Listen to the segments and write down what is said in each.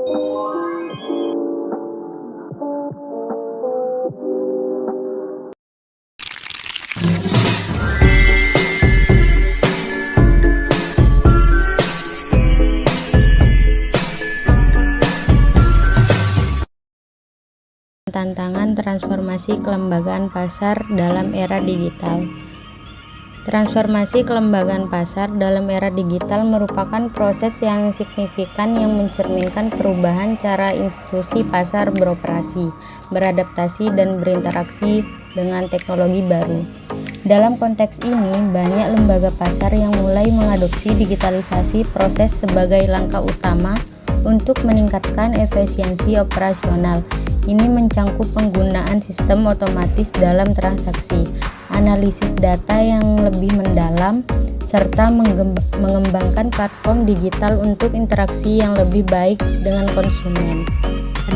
Tantangan transformasi kelembagaan pasar dalam era digital. Transformasi kelembagaan pasar dalam era digital merupakan proses yang signifikan yang mencerminkan perubahan cara institusi pasar beroperasi, beradaptasi, dan berinteraksi dengan teknologi baru. Dalam konteks ini, banyak lembaga pasar yang mulai mengadopsi digitalisasi proses sebagai langkah utama untuk meningkatkan efisiensi operasional. Ini mencangkup penggunaan sistem otomatis dalam transaksi, analisis data yang lebih mendalam, serta mengembangkan platform digital untuk interaksi yang lebih baik dengan konsumen.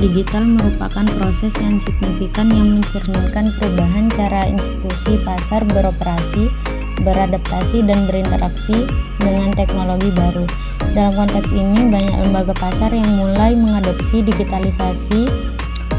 Digital merupakan proses yang signifikan yang mencerminkan perubahan cara institusi pasar beroperasi, beradaptasi, dan berinteraksi dengan teknologi baru. Dalam konteks ini, banyak lembaga pasar yang mulai mengadopsi digitalisasi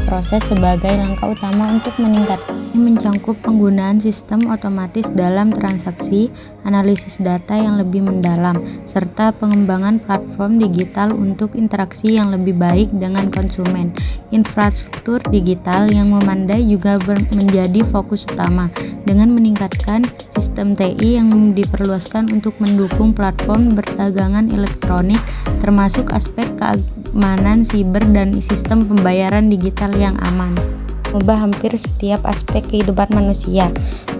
proses sebagai langkah utama untuk meningkatkan, mencangkup penggunaan sistem otomatis dalam transaksi, analisis data yang lebih mendalam, serta pengembangan platform digital untuk interaksi yang lebih baik dengan konsumen. Infrastruktur digital yang memadai juga menjadi fokus utama, dengan meningkatkan sistem TI yang diperluaskan untuk mendukung platform perdagangan elektronik, termasuk aspek keamanan siber dan sistem pembayaran digital yang aman. Mengubah hampir setiap aspek kehidupan manusia,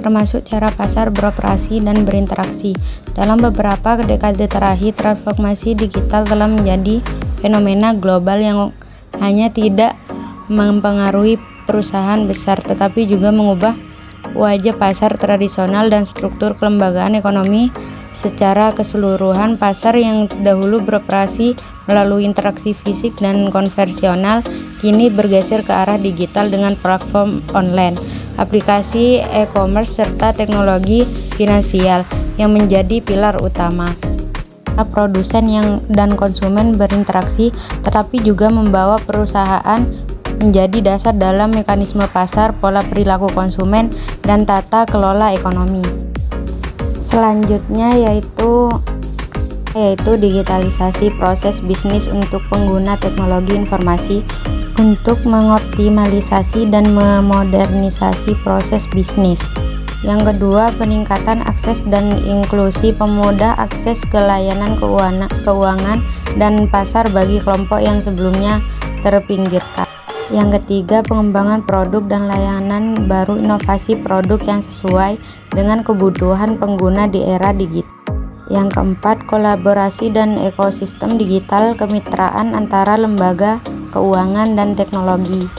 termasuk cara pasar beroperasi dan berinteraksi. Dalam beberapa dekade terakhir, transformasi digital telah menjadi fenomena global yang hanya tidak mempengaruhi perusahaan besar, tetapi juga mengubah wajah pasar tradisional dan struktur kelembagaan ekonomi secara keseluruhan. Pasar yang dahulu beroperasi melalui interaksi fisik dan konvensional kini bergeser ke arah digital dengan platform online, aplikasi e-commerce, serta teknologi finansial yang menjadi pilar utama. Produsen dan konsumen berinteraksi, tetapi juga membawa perusahaan menjadi dasar dalam mekanisme pasar, pola perilaku konsumen, dan tata kelola ekonomi. Selanjutnya yaitu digitalisasi proses bisnis untuk pengguna teknologi informasi untuk mengoptimalisasi dan memodernisasi proses bisnis. Yang kedua, peningkatan akses dan inklusi, pemudah akses ke layanan keuangan dan pasar bagi kelompok yang sebelumnya terpinggirkan. Yang ketiga, pengembangan produk dan layanan baru, inovasi produk yang sesuai dengan kebutuhan pengguna di era digital. Yang keempat, kolaborasi dan ekosistem digital, kemitraan antara lembaga keuangan dan teknologi.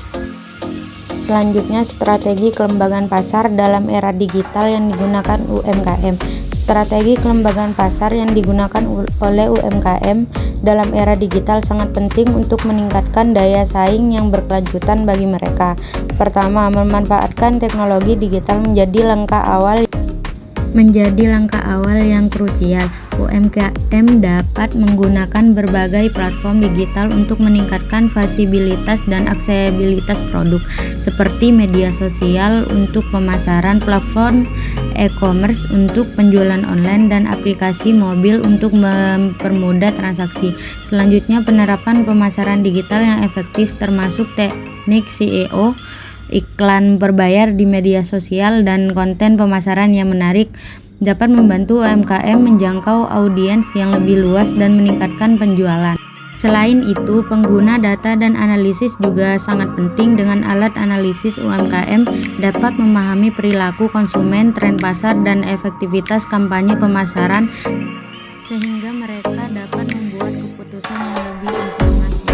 Selanjutnya, strategi kelembagaan pasar dalam era digital yang digunakan UMKM. Strategi kelembagaan pasar yang digunakan oleh UMKM dalam era digital sangat penting untuk meningkatkan daya saing yang berkelanjutan bagi mereka. Pertama, memanfaatkan teknologi digital menjadi langkah awal yang krusial. UMKM dapat menggunakan berbagai platform digital untuk meningkatkan visibilitas dan aksesibilitas produk, seperti media sosial untuk pemasaran, platform e-commerce untuk penjualan online, dan aplikasi mobil untuk mempermudah transaksi. Selanjutnya, penerapan pemasaran digital yang efektif termasuk teknik SEO, iklan berbayar di media sosial, dan konten pemasaran yang menarik dapat membantu UMKM menjangkau audiens yang lebih luas dan meningkatkan penjualan. Selain itu, pengguna data dan analisis juga sangat penting. Dengan alat analisis, UMKM dapat memahami perilaku konsumen, tren pasar, dan efektivitas kampanye pemasaran, sehingga mereka dapat membuat keputusan yang lebih informasi.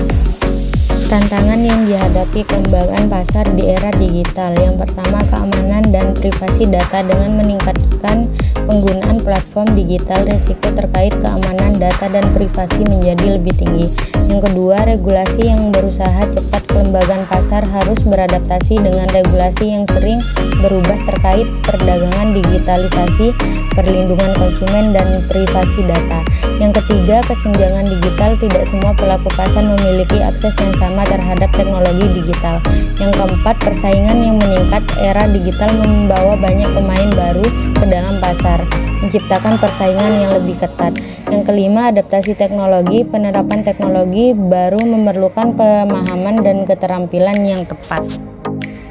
Tantangan yang dihadapi kelembagaan pasar di era digital. Yang pertama, keamanan dan privasi data. Dengan meningkatkan penggunaan platform digital, risiko terkait keamanan data dan privasi menjadi lebih tinggi. Yang kedua, regulasi yang berusaha cepat. Kelembagaan pasar harus beradaptasi dengan regulasi yang sering berubah terkait perdagangan, digitalisasi, perlindungan konsumen, dan privasi data. Yang ketiga, kesenjangan digital. Tidak semua pelaku pasar memiliki akses yang sama terhadap teknologi digital. Yang keempat, persaingan yang meningkat. Era digital membawa banyak pemain baru ke dalam pasar, menciptakan persaingan yang lebih ketat. Yang kelima, adaptasi teknologi. Penerapan teknologi baru memerlukan pemahaman dan keterampilan yang tepat.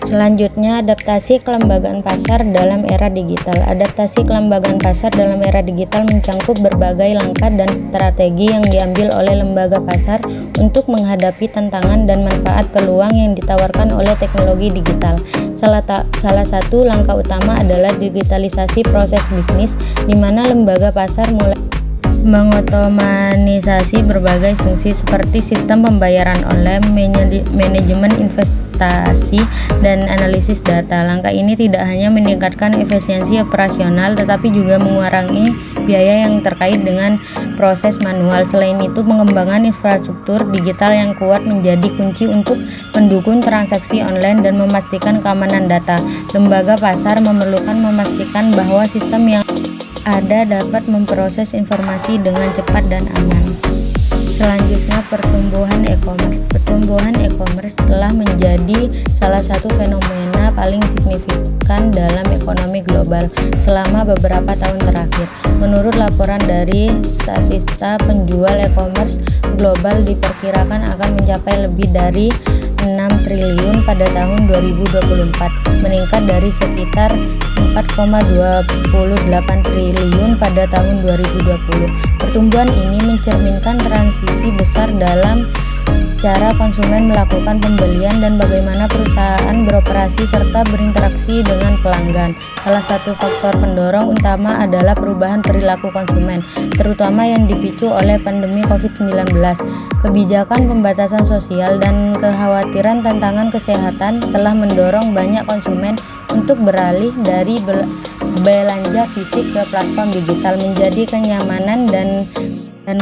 Selanjutnya, adaptasi kelembagaan pasar dalam era digital. Adaptasi kelembagaan pasar dalam era digital mencangkup berbagai langkah dan strategi yang diambil oleh lembaga pasar untuk menghadapi tantangan dan manfaat peluang yang ditawarkan oleh teknologi digital. Salah satu langkah utama adalah digitalisasi proses bisnis, di mana lembaga pasar mulai mengotomatisasi berbagai fungsi seperti sistem pembayaran online, manajemen investasi, dan analisis data. Langkah ini tidak hanya meningkatkan efisiensi operasional, tetapi juga mengurangi biaya yang terkait dengan proses manual. Selain itu, pengembangan infrastruktur digital yang kuat menjadi kunci untuk mendukung transaksi online dan memastikan keamanan data. Lembaga pasar memerlukan memastikan bahwa sistem yang ada dapat memproses informasi dengan cepat dan aman. Selanjutnya, pertumbuhan e-commerce. Pertumbuhan e-commerce telah menjadi salah satu fenomena paling signifikan dalam ekonomi global selama beberapa tahun terakhir. Menurut laporan dari Statista, penjual e-commerce global diperkirakan akan mencapai lebih dari 6 triliun pada tahun 2024, meningkat dari sekitar 4,28 triliun pada tahun 2020. Pertumbuhan ini mencerminkan transisi besar dalam cara konsumen melakukan pembelian dan bagaimana perusahaan beroperasi serta berinteraksi dengan pelanggan. Salah satu faktor pendorong utama adalah perubahan perilaku konsumen, terutama yang dipicu oleh pandemi COVID-19. Kebijakan pembatasan sosial dan kekhawatiran tantangan kesehatan telah mendorong banyak konsumen untuk beralih dari belanja fisik ke platform digital, menjadi kenyamanan dan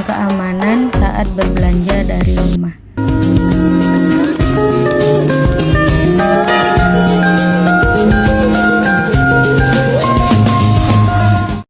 keamanan saat berbelanja dari rumah.